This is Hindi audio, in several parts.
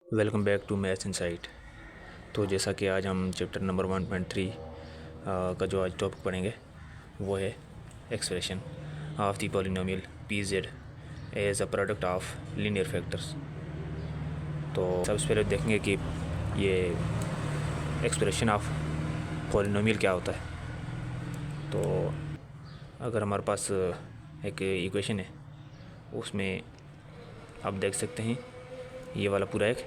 Welcome back to maths insight. तो जैसा कि आज हम चैप्टर नंबर 1.3 का जो आज टॉपिक पढ़ेंगे वो है expression of the polynomial p z as a product of linear factors. तो सबसे पहले देखेंगे कि ये एक्सप्रेशन ऑफ पॉलिनोमियल क्या होता है। तो अगर हमारे पास एक इक्वेशन है, उसमें आप देख सकते हैं ये वाला पूरा एक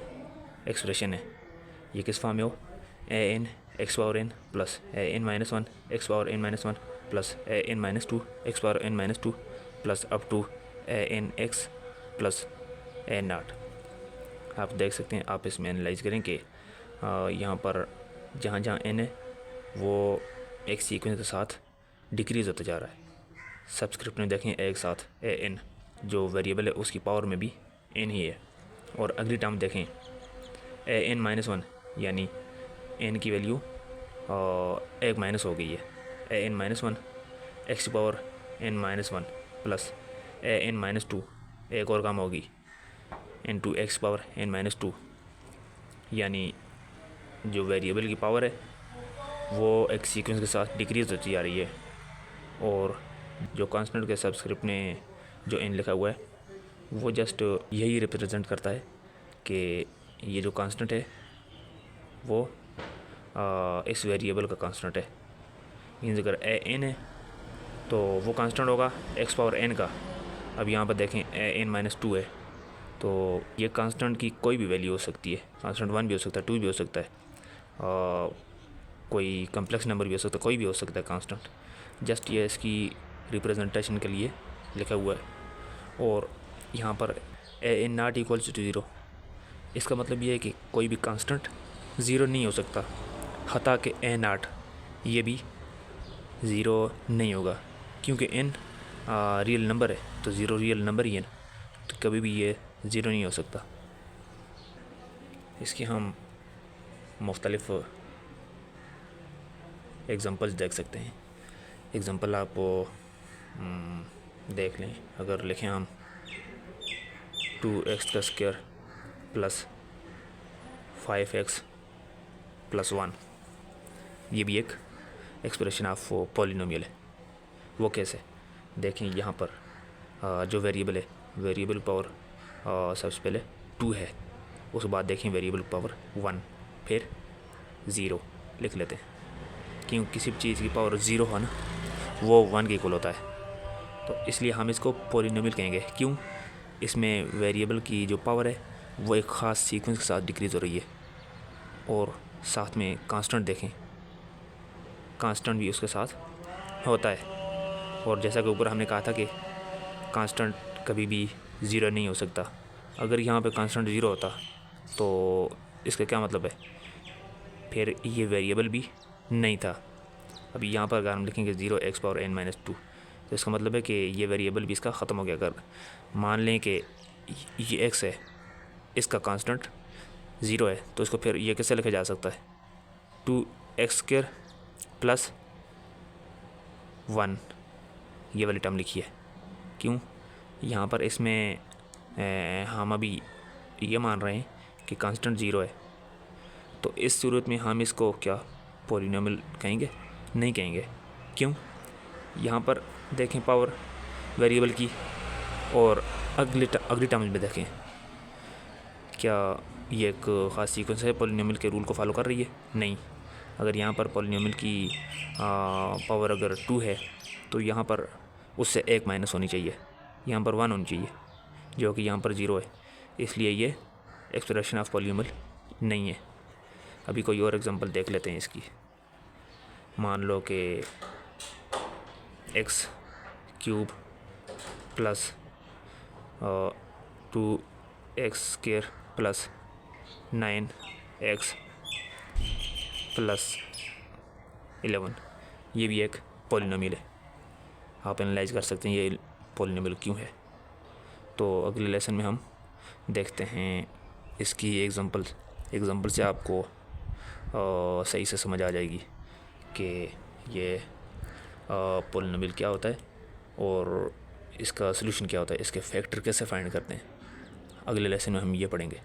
एक्सप्रेशन है। ये किस फॉर्म में हो, A N X power N plus A N minus one X power N minus one plus A N minus two X power N minus two plus up to A N X plus A naught. आप देख सकते हैं, आप इसमें एनालाइज करें कि यहाँ पर जहाँ जहाँ एन है वो एक सीक्वेंस के साथ डिक्रीज़ होता जा रहा है। सब्सक्रिप्ट में देखें एक साथ ए एन जो वेरिएबल है उसकी पावर में भी एन ही है। और अगली टर्म देखें ए एन माइनस वन, यानी एन की वैल्यू एक माइनस हो गई है। A N minus one X power N minus one plus A N minus two, एक और कम होगी N two X power N minus two, यानी जो वेरिएबल की पावर है वो एक सीक्वेंस के साथ डिक्रीज होती जा रही है। और जो कांस्टेंट के सब्सक्रिप्ट में जो एन लिखा हुआ है वो जस्ट यही रिप्रेजेंट करता है कि ये जो कांस्टेंट है वो इस वेरिएबल का कांस्टेंट है। मीन्स अगर ए एन है तो वो कांस्टेंट होगा एक्स पावर एन का। अब यहाँ पर देखें ए एन माइनस टू है, तो ये कांस्टेंट की कोई भी वैल्यू हो सकती है। कांस्टेंट वन भी हो सकता है, टू भी हो सकता है, कोई कम्प्लेक्स नंबर भी हो सकता है, कोई भी हो सकता है कांस्टेंट। जस्ट ये इसकी रिप्रेजेंटेशन के लिए लिखा हुआ है। और यहाँ पर A N not equals to zero, इसका मतलब ये है कि कोई भी कांस्टेंट ज़ीरो नहीं हो सकता, हता कि ए नॉट ये भी ज़ीरो नहीं होगा, क्योंकि एन रियल नंबर है तो ज़ीरो रियल नंबर ही है ना, तो कभी भी ये ज़ीरो नहीं हो सकता। इसकी हम मुख्तलिफ एग्ज़ाम्पल्स देख सकते हैं। एग्ज़ाम्पल आप देख लें। अगर लिखें हम 2x का स्क्वायर प्लस 5x प्लस 1, ये भी एक एक्सप्रेशन ऑफ पॉलिनोमियल है। वो कैसे देखें, यहाँ पर जो वेरिएबल है, वेरिएबल पावर सबसे पहले 2 है, उसके बाद देखें वेरिएबल पावर 1, फिर 0 लिख लेते हैं। क्यों, किसी भी चीज़ की पावर 0 हो ना वो 1 के इक्वल होता है, तो इसलिए हम इसको पॉलिनोमियल कहेंगे। क्यों, इसमें वेरिएबल की जो पावर है वो एक ख़ास सीक्वेंस के साथ डिक्रीज़ हो रही है। और साथ में कांस्टेंट देखें, कांस्टेंट भी उसके साथ होता है। और जैसा कि ऊपर हमने कहा था कि कांस्टेंट कभी भी ज़ीरो नहीं हो सकता। अगर यहाँ पे कांस्टेंट ज़ीरो होता तो इसका क्या मतलब है, फिर ये वेरिएबल भी नहीं था। अभी यहाँ पर अगर हम लिखेंगे 0 x power N minus two, तो इसका मतलब है कि ये वेरिएबल भी इसका ख़त्म हो गया। अगर मान लें कि ये एक्स है, इसका कांस्टेंट 0 है, तो इसको फिर ये कैसे लिखा जा सकता है, 2x स्क्वायर प्लस 1, ये वाली टर्म लिखी है। क्यों, यहाँ पर इसमें हम अभी ये मान रहे हैं कि कांस्टेंट 0 है, तो इस सूरत में हम इसको क्या पॉलिनोमियल कहेंगे? नहीं कहेंगे। क्यों, यहाँ पर देखें पावर वेरिएबल की, और अगली टर्म्स में देखें क्या ये एक ख़ास सीक्वेंस है, पॉलिनोमियल के रूल को फॉलो कर रही है? नहीं। अगर यहाँ पर पॉलिनोमियल की पावर अगर 2 है तो यहाँ पर उससे 1 माइनस होनी चाहिए, यहाँ पर 1 होनी चाहिए, जो कि यहाँ पर 0 है, इसलिए ये एक्सप्रेशन ऑफ पॉलिनोमियल नहीं है। अभी कोई और एग्जांपल देख लेते हैं इसकी। मान लो कि x cube plus 2x square plus 9x plus 11, ये भी एक पॉलिनोमियल है। आप एनालाइज कर सकते हैं ये पॉलिनोमियल क्यों है। तो अगले लेसन में हम देखते हैं इसकी एग्जांपल से आपको सही से समझ आ जाएगी कि ये पॉलिनोमियल क्या होता है और इसका सलूशन क्या होता है, इसके फैक्टर कैसे फाइंड करते हैं। अगले लेसन में हम ये पढ़ेंगे।